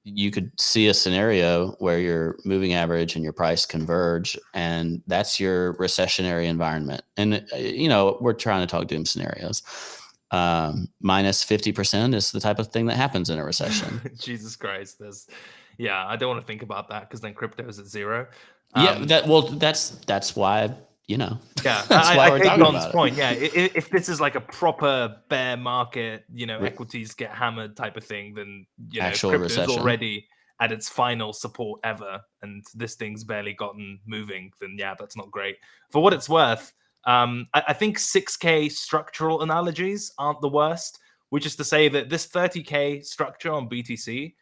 you could see a scenario where your moving average and your price converge, and that's your recessionary environment. And, you know, we're trying to talk doom scenarios. Minus 50% is the type of thing that happens in a recession. Jesus Christ. I don't want to think about that because then crypto is at zero. That's why, you know. Yeah, that's why I we're take talking Don's about point. Yeah, if this is like a proper bear market, you know, equities get hammered type of thing, then you know, crypto is already at its final support ever, and this thing's barely gotten moving. Then yeah, that's not great. For what it's worth, I think 6K structural analogies aren't the worst, which is to say that this 30K structure on BTC,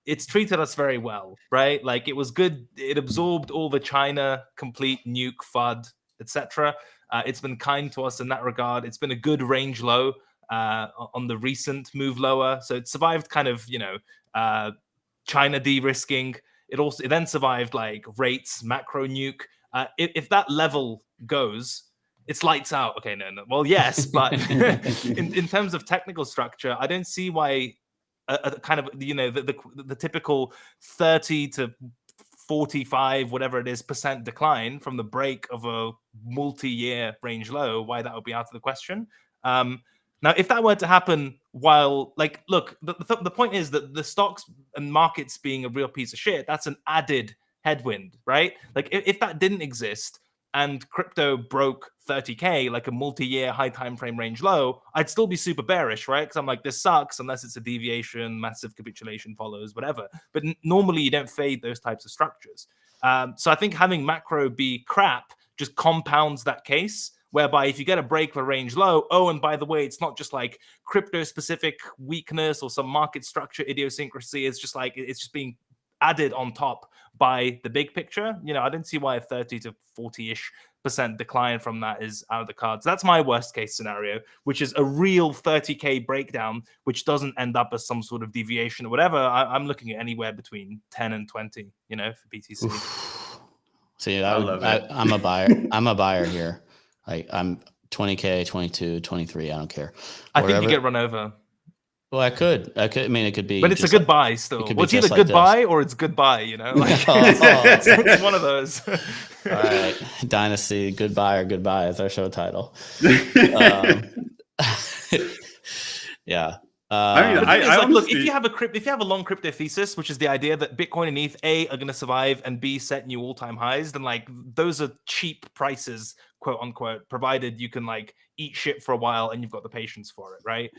it's treated us very well, right? Like it was good. It absorbed all the China complete nuke FUD, etc. It's been kind to us in that regard. It's been a good range low on the recent move lower. So it survived kind of, you know, China de-risking. It then survived like rates, macro nuke. If that level goes, it's lights out. Okay, no. Well, yes, but in terms of technical structure, I don't see why a kind of, you know, the typical 30 to 45, whatever it is, % decline from the break of a multi-year range low, why that would be out of the question. Now, if that were to happen while, like, look, the point is that the stocks and markets being a real piece of shit, that's an added headwind, right? Like, if that didn't exist and crypto broke 30K, like a multi-year high time frame range low, I'd still be super bearish, right? Because I'm like, this sucks unless it's a deviation, massive capitulation follows, whatever. But normally you don't fade those types of structures. So I think having macro be crap just compounds that case, whereby if you get a break for range low, oh, and by the way, it's not just like crypto-specific weakness or some market structure idiosyncrasy. It's just like it's just being added on top by the big picture. I didn't see why a 30 to 40-ish% decline from that is out of the cards. That's my worst case scenario, which is a real 30K breakdown, which doesn't end up as some sort of deviation or whatever. I'm looking at anywhere between 10 and 20, for BTC. Oof. See, I'm a buyer. I'm a buyer here. Like I'm 20K, 22, 23. I don't care. I think you get run over. Well, I could. I mean, it could be. But it's a good buy still. It it's either good buy or it's goodbye, It's one of those. All right. Dynasty, goodbye or goodbye is our show title. Yeah. Look, if you have a long crypto thesis, which is the idea that Bitcoin and ETH A are going to survive and B set new all-time highs, then those are cheap prices, quote unquote, provided you can eat shit for a while and you've got the patience for it, right?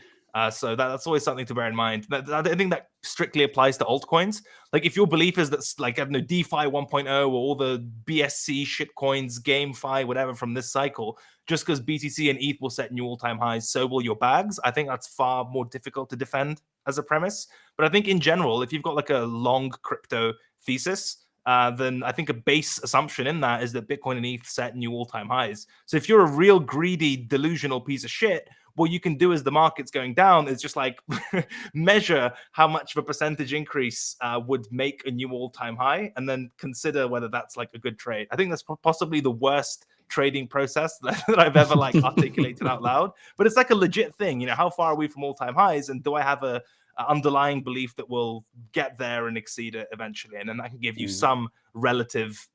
So that's always something to bear in mind. I think that strictly applies to altcoins. If your belief is that DeFi 1.0 or all the BSC shitcoins, GameFi, whatever from this cycle, just because BTC and ETH will set new all-time highs, so will your bags. I think that's far more difficult to defend as a premise. But I think in general, if you've got a long crypto thesis, then I think a base assumption in that is that Bitcoin and ETH set new all-time highs. So if you're a real greedy, delusional piece of shit, what you can do as the market's going down is just measure how much of a percentage increase would make a new all-time high, and then consider whether that's a good trade. I think that's possibly the worst trading process that I've ever articulated out loud, but it's a legit thing. How far are we from all-time highs, and do I have a underlying belief that we'll get there and exceed it eventually? And then that can give you some relative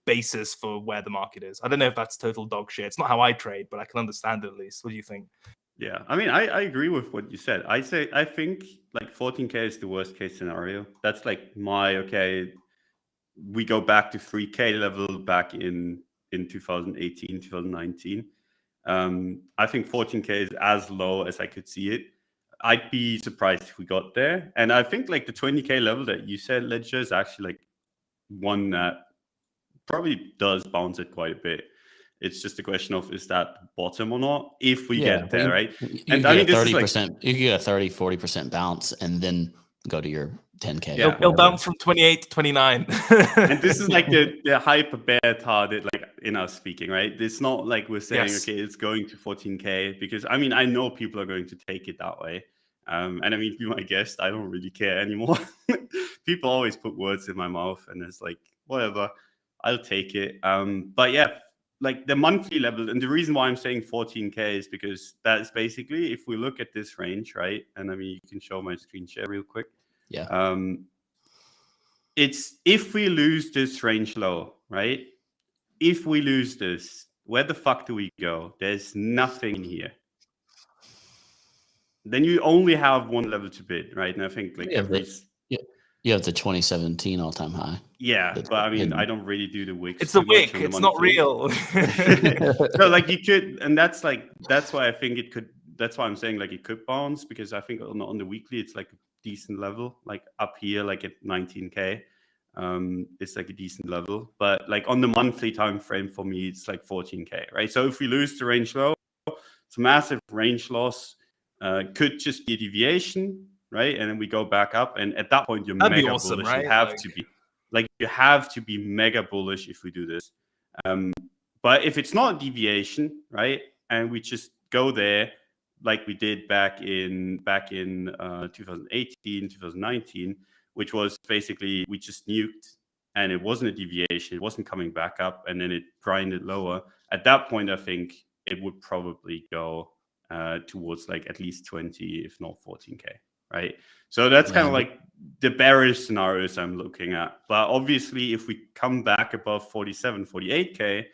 basis for where the market is. I don't know if that's total dog shit. It's not how I trade, but I can understand it at least. What do you think? Yeah, I mean, I agree with what you said. I think 14K is the worst case scenario. That's we go back to 3K level back in 2018, 2019. I think 14K is as low as I could see it. I'd be surprised if we got there. And I think the 20K level that you said, Ledger, is actually one that probably does bounce it quite a bit. It's just a question of, is that bottom or not? If we get there, right? And I mean, 30%, you can get a 30, 40% bounce and then go to your 10K. Yeah. It'll bounce from 28 to 29. And this is the hyper bear target, in us speaking, right? It's not we're saying, okay, it's going to 14K, because I mean, I know people are going to take it that way. And I mean, be my guest, I don't really care anymore. People always put words in my mouth, and it's whatever, I'll take it. But yeah, the monthly level, and the reason why I'm saying 14K is because that is basically, if we look at this range, right? And I mean, you can show my screen share real quick. Yeah. It's if we lose this range low, right? If we lose this, where the fuck do we go? There's nothing in here. Then you only have one level to bid, right? And I think you have the 2017 all-time high. Yeah, but I mean, I don't really do the wicks. It's a wick. It's not real. No, you could, and that's why I think it could. That's why I'm saying it could bounce, because I think on the weekly it's a decent level, up here, at 19K. It's a decent level, but on the monthly time frame for me, it's 14K, right? So if we lose the range low, it's a massive range loss. Could just be a deviation, right? And then we go back up, and at that point you're mega awesome, bullish. right? You have to be you have to be mega bullish if we do this. But if it's not a deviation, right, and we just go there like we did back in 2018, 2019, which was basically we just nuked and it wasn't a deviation, it wasn't coming back up, and then it grinded lower. At that point, I think it would probably go towards at least 20, if not 14K, right? So that's kind of the bearish scenarios I'm looking at. But obviously, if we come back above 47, 48K,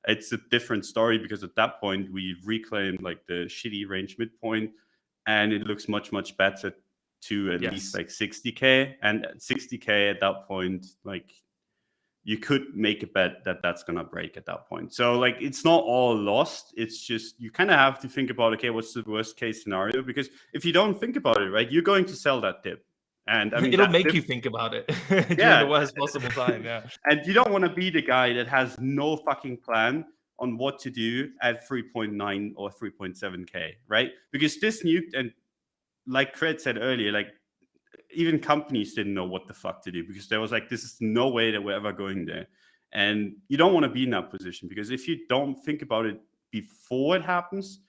it's a different story, because at that point we've reclaimed the shitty range midpoint, and it looks much, much better to at least 60K. And at 60K at that point, you could make a bet that that's going to break at that point. So it's not all lost. It's just, you kind of have to think about, okay, what's the worst case scenario? Because if you don't think about it, right, you're going to sell that dip. And I mean, it'll make you think about it during the worst possible time. Yeah. And you don't want to be the guy that has no fucking plan on what to do at 3.9 or 3.7K, right? Because this nuked, and like Cred said earlier, like even companies didn't know what the fuck to do, because there was like, this is no way that we're ever going there. And you don't want to be in that position, because if you don't think about it before it happens,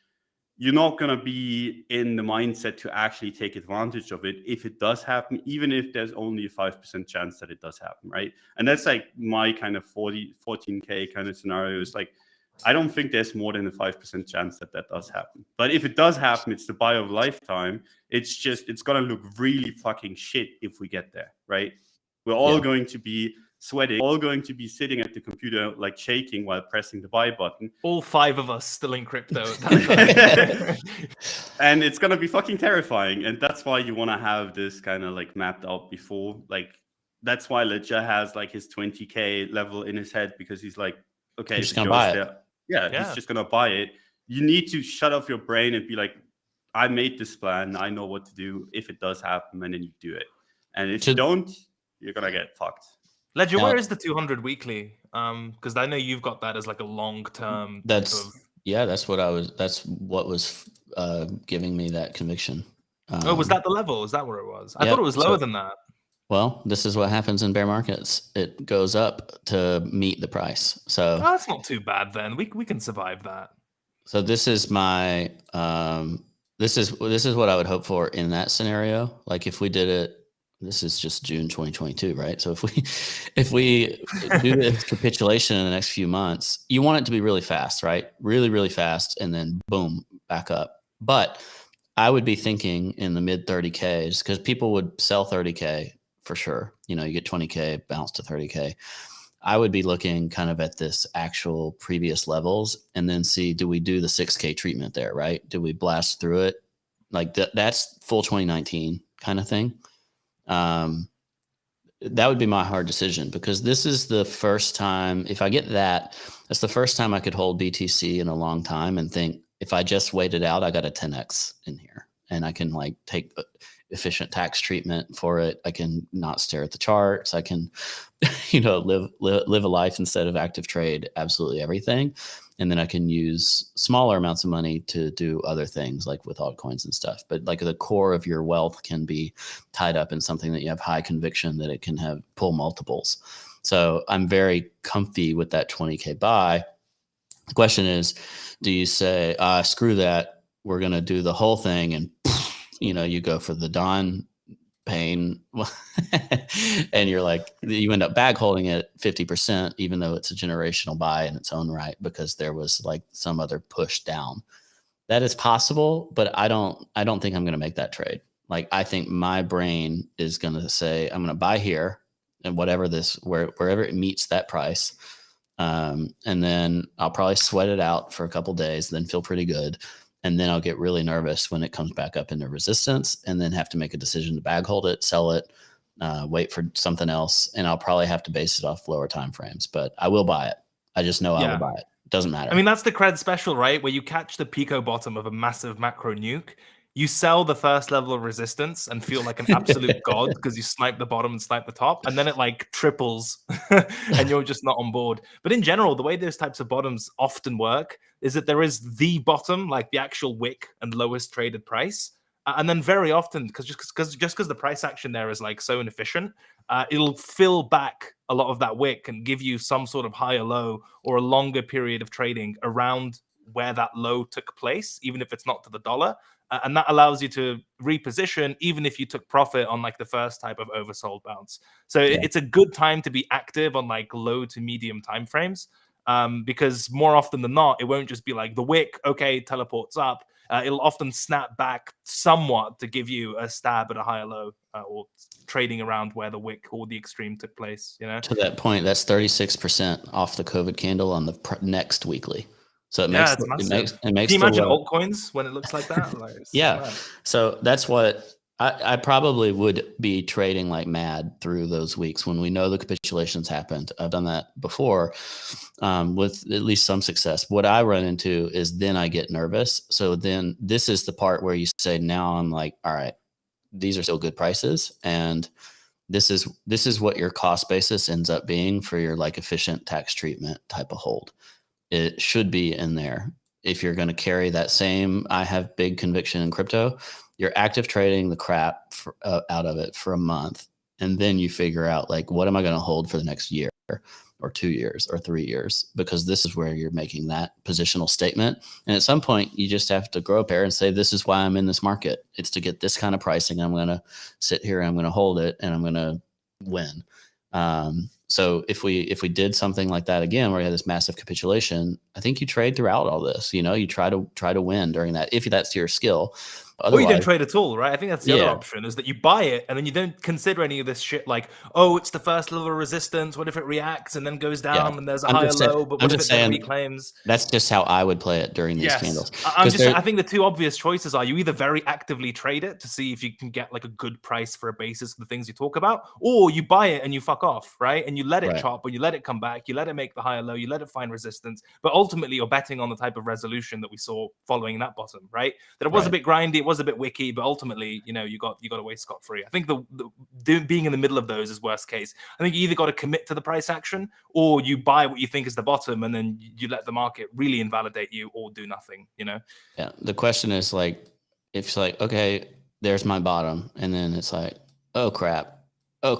you're not going to be in the mindset to actually take advantage of it if it does happen, even if there's only a 5% chance that it does happen, right? And that's like my kind of 14K kind of scenario. Is like, I don't think there's more than a 5% chance that that does happen. But if it does happen, it's the buy of lifetime. It's going to look really fucking shit if we get there, right? We're all going to be sweating, all going to be sitting at the computer like shaking while pressing the buy button. All 5 of us still in crypto at that time. And it's going to be fucking terrifying. And that's why you want to have this kind of like mapped out before. Like, that's why Ledger has like his 20K level in his head, because he's like, okay, I'm just going to buy it. He's just going to buy it. You need to shut off your brain and be like, I made this plan. I know what to do if it does happen. And then you do it. And if you don't, you're going to get fucked. Ledger, where is the 200 weekly? Because I know you've got that as like a long-term. That's what was giving me that conviction. Was that the level? Is that where it was? I thought it was lower than that. Well, this is what happens in bear markets. It goes up to meet the price. So that's not too bad then. We can survive that. So this is my this is what I would hope for in that scenario. Like if we did it. This is just June 2022, right? So if we do this capitulation in the next few months, you want it to be really fast, right? Really, really fast, and then boom, back up. But I would be thinking in the mid 30Ks, because people would sell 30K for sure. You know, you get 20K, bounce to 30K. I would be looking kind of at this actual previous levels and then see, do we do the 6K treatment there, right? Do we blast through it? Like that's full 2019 kind of thing. That would be my hard decision, because this is the first time, if I get that, that's the first time I could hold BTC in a long time and think, if I just wait it out, I got a 10X in here and I can like take efficient tax treatment for it. I can not stare at the charts. I can, live a life instead of active trade, absolutely everything. And then I can use smaller amounts of money to do other things like with altcoins and stuff. But like the core of your wealth can be tied up in something that you have high conviction that it can have pull multiples. So I'm very comfy with that 20K buy. The question is, do you say, screw that, we're going to do the whole thing, and you go for the Don pain and you're like, you end up bag holding it 50%, even though it's a generational buy in its own right, because there was like some other push down. That is possible, but I don't think I'm going to make that trade. Like, I think my brain is going to say, I'm going to buy here and wherever it meets that price. And then I'll probably sweat it out for a couple days, then feel pretty good. And then I'll get really nervous when it comes back up into resistance, and then have to make a decision to bag hold it, sell it, wait for something else. And I'll probably have to base it off lower time frames, but I will buy it. I just know I will buy it. Doesn't matter. I mean, that's the Cred special, right? Where you catch the pico bottom of a massive macro nuke, you sell the first level of resistance and feel like an absolute god because you snipe the bottom and snipe the top, and then it like triples and you're just not on board. But in general, the way those types of bottoms often work is that there is the bottom, like the actual wick and lowest traded price. And then very often, because the price action there is like so inefficient, it'll fill back a lot of that wick and give you some sort of higher low or a longer period of trading around where that low took place, even if it's not to the dollar. And that allows you to reposition, even if you took profit on like the first type of oversold bounce. So it's a good time to be active on like low to medium timeframes, because more often than not, it won't just be like the wick, okay, teleports up. It'll often snap back somewhat to give you a stab at a higher low, or trading around where the wick or the extreme took place. To that point, that's 36% off the COVID candle on the next weekly. So it makes Can you imagine altcoins when it looks like that? Like, so that's what I probably would be trading like mad through those weeks when we know the capitulations happened. I've done that before with at least some success. What I run into is then I get nervous. So then this is the part where you say, now I'm like, all right, these are still good prices, and this is what your cost basis ends up being for your like efficient tax treatment type of hold. It should be in there. If you're going to carry that same, I have big conviction in crypto, you're active trading the crap out of it for a month. And then you figure out like, what am I going to hold for the next year or 2 years or 3 years? Because this is where you're making that positional statement. And at some point you just have to grow a pair and say, this is why I'm in this market. It's to get this kind of pricing. I'm going to sit here and I'm going to hold it and I'm going to win. So if we did something like that again, where you had this massive capitulation, I think you trade throughout all this. You know, you try to win during that if that's your skill. Or you don't trade at all, right? I think that's the Yeah. other option, is that you buy it and then you don't consider any of this shit like, oh, it's the first level of resistance. What if it reacts and then goes down and there's a higher low? But what if it then reclaims? That's just how I would play it during these candles. I think the two obvious choices are you either very actively trade it to see if you can get like a good price for a basis for the things you talk about, or you buy it and you fuck off, right? And you let it chop, or you let it come back, you let it make the higher low, you let it find resistance. But ultimately, you're betting on the type of resolution that we saw following that bottom, right? That it was a bit grindy, it was a bit wicky, but ultimately, you know, you got away scot-free. I think the being in the middle of those is worst case. I think you either got to commit to the price action, or you buy what you think is the bottom, and then you let the market really invalidate you, or do nothing. You know? Yeah. The question is like, if it's like, okay, there's my bottom, and then it's like, oh crap. You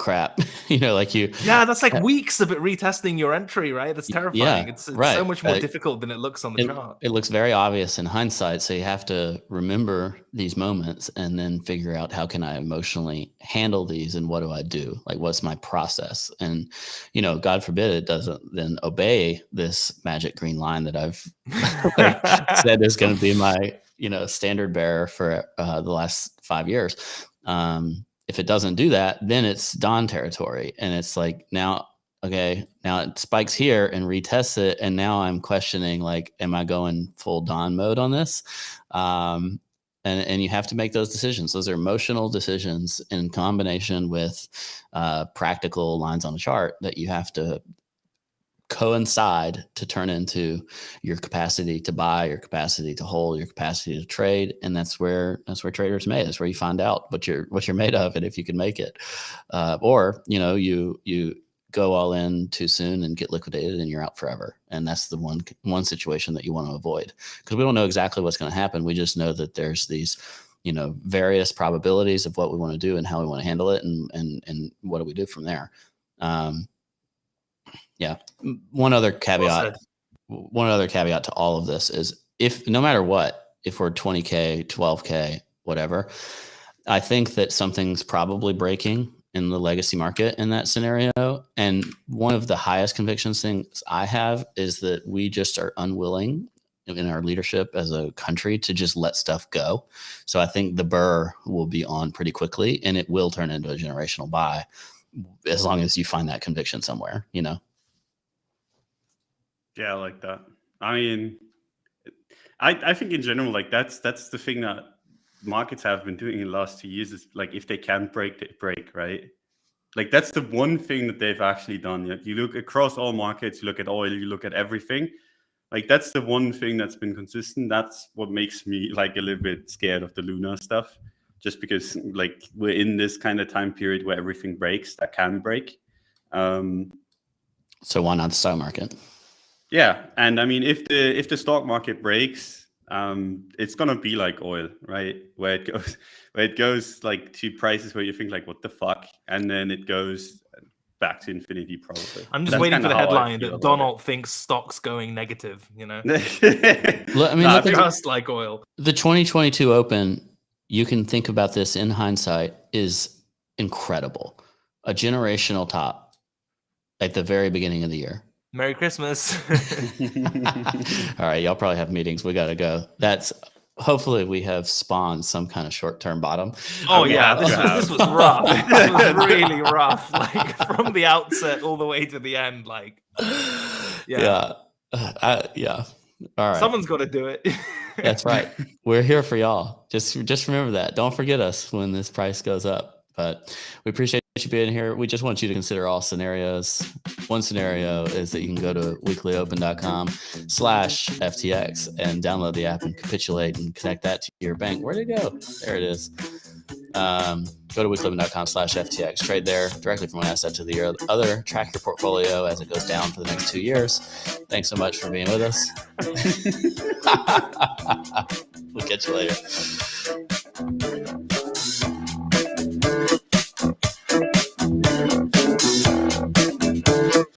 know, like that's like weeks of it retesting your entry, right? That's terrifying. It's so much more difficult than it looks on the chart. It looks very obvious in hindsight. So you have to remember these moments and then figure out, how can I emotionally handle these, and what do I do? Like, what's my process? And, you know, God forbid it doesn't then obey this magic green line that I've said is going to be my, you know, standard bearer for the last 5 years. If it doesn't do that, then it's dawn territory. And it's like, now it spikes here and retests it. And now I'm questioning, like, am I going full dawn mode on this? And you have to make those decisions. Those are emotional decisions in combination with practical lines on a chart that you have to coincide to turn into your capacity to buy, your capacity to hold, your capacity to trade. And that's where traders made. That's where you find out what you're made of, and if you can make it. Or, you know, you go all in too soon and get liquidated and you're out forever. And that's the one situation that you want to avoid, because we don't know exactly what's going to happen. We just know that there's these, you know, various probabilities of what we want to do and how we want to handle it, and what do we do from there. Yeah. One other caveat to all of this is, if no matter what, if we're 20K, 12K, whatever, I think that something's probably breaking in the legacy market in that scenario. And one of the highest convictions things I have is that we just are unwilling in our leadership as a country to just let stuff go. So I think the burr will be on pretty quickly, and it will turn into a generational buy, as long as you find that conviction somewhere, you know? Yeah, I like that. I mean, I think in general, like that's the thing that markets have been doing in the last 2 years, is like, if they can break, they break, right? Like, that's the one thing that they've actually done. Like, you look across all markets, you look at oil, you look at everything. Like, that's the one thing that's been consistent. That's what makes me like a little bit scared of the Luna stuff, just because like we're in this kind of time period where everything breaks that can break. So why not the stock market? Yeah, and I mean, if the stock market breaks, it's gonna be like oil, right? Where it goes like to prices where you think like, what the fuck, and then it goes back to infinity, probably. I'm just waiting for the headline that Donald thinks stocks going negative. You know, I mean, just like oil. The 2022 Open, you can think about this in hindsight, is incredible. A generational top at the very beginning of the year. Merry Christmas. All right, y'all probably have meetings. We got to go. Hopefully we have spawned some kind of short-term bottom. Oh yeah, this was rough. This was really rough. Like, from the outset all the way to the end. Like, yeah. All right. Someone's got to do it. That's right. We're here for y'all. Just remember that. Don't forget us when this price goes up. But we appreciate you being here. We just want you to consider all scenarios. One scenario is that you can go to weeklyopen.com/FTX and download the app and capitulate and connect that to your bank. Where'd it go? There it is. Go to weeklylimit.com/FTX. Trade there directly from one asset to the other. Track your portfolio as it goes down for the next 2 years. Thanks so much for being with us. We'll catch you later.